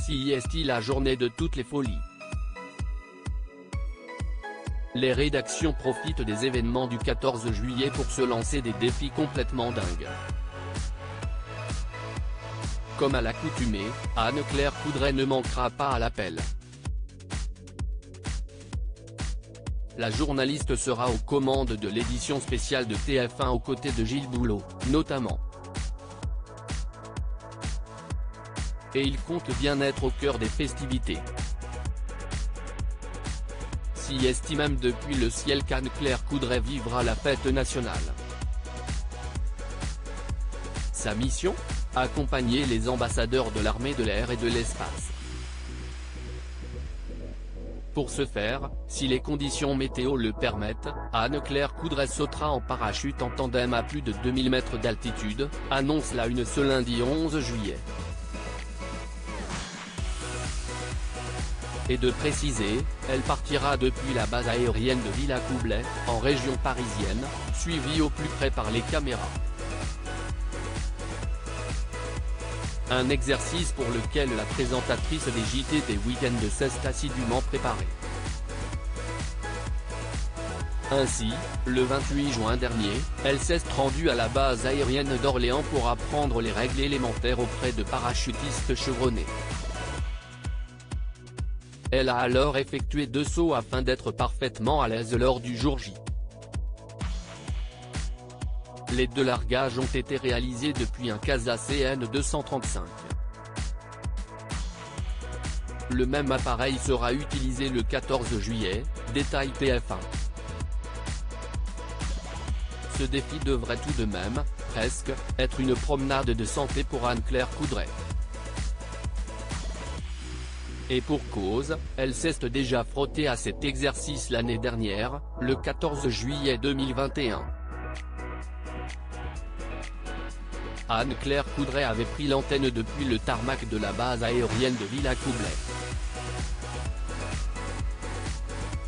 CIST, la journée de toutes les folies. Les rédactions profitent des événements du 14 juillet pour se lancer des défis complètement dingues. Comme à l'accoutumée, Anne-Claire Coudray ne manquera pas à l'appel. La journaliste sera aux commandes de l'édition spéciale de TF1 aux côtés de Gilles Boulot, notamment. Et il compte bien être au cœur des festivités. S'y estime même depuis le ciel qu'Anne-Claire Coudray vivra la fête nationale. Sa mission ? Accompagner les ambassadeurs de l'armée de l'air et de l'espace. Pour ce faire, si les conditions météo le permettent, Anne-Claire Coudray sautera en parachute en tandem à plus de 2000 mètres d'altitude, annonce la Une ce lundi 11 juillet. Et de préciser, elle partira depuis la base aérienne de Villacoublay, en région parisienne, suivie au plus près par les caméras. Un exercice pour lequel la présentatrice des JT des week-ends s'est assidûment préparée. Ainsi, le 28 juin dernier, elle s'est rendue à la base aérienne d'Orléans pour apprendre les règles élémentaires auprès de parachutistes chevronnés. Elle a alors effectué 2 sauts afin d'être parfaitement à l'aise lors du jour J. Les 2 largages ont été réalisés depuis un CASA CN-235. Le même appareil sera utilisé le 14 juillet, détaille TF1. Ce défi devrait tout de même, presque, être une promenade de santé pour Anne-Claire Coudray. Et pour cause, elle s'est déjà frottée à cet exercice l'année dernière, le 14 juillet 2021. Anne-Claire Coudray avait pris l'antenne depuis le tarmac de la base aérienne de Villacoublay.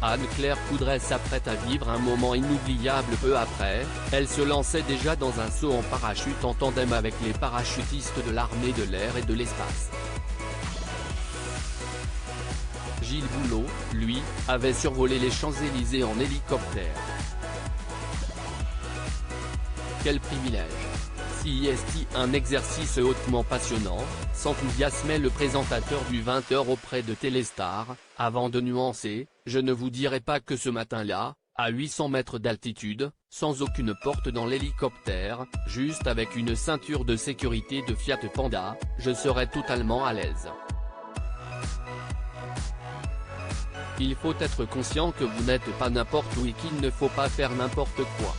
Anne-Claire Coudray s'apprête à vivre un moment inoubliable peu après, elle se lançait déjà dans un saut en parachute en tandem avec les parachutistes de l'armée de l'air et de l'espace. Gilles Boulot, lui, avait survolé les Champs-Élysées en hélicoptère. Quel privilège! CIST, un exercice hautement passionnant, s'enthousiasmait le présentateur du 20h auprès de Téléstar, avant de nuancer, je ne vous dirai pas que ce matin-là, à 800 mètres d'altitude, sans aucune porte dans l'hélicoptère, juste avec une ceinture de sécurité de Fiat Panda, je serai totalement à l'aise. Il faut être conscient que vous n'êtes pas n'importe où et qu'il ne faut pas faire n'importe quoi.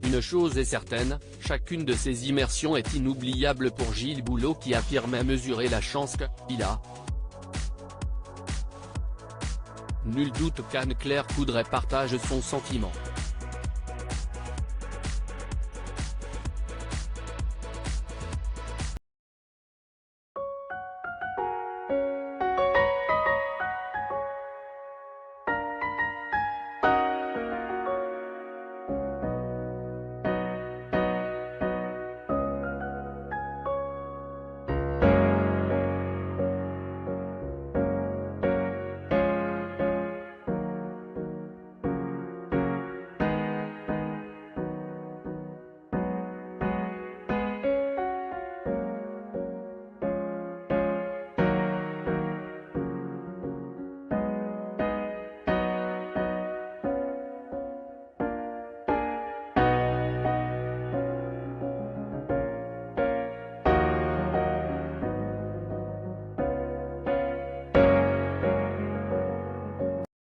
Une chose est certaine, chacune de ces immersions est inoubliable pour Gilles Boulot qui affirmait mesurer la chance qu'il a. Nul doute qu'Anne-Claire Coudray partage son sentiment.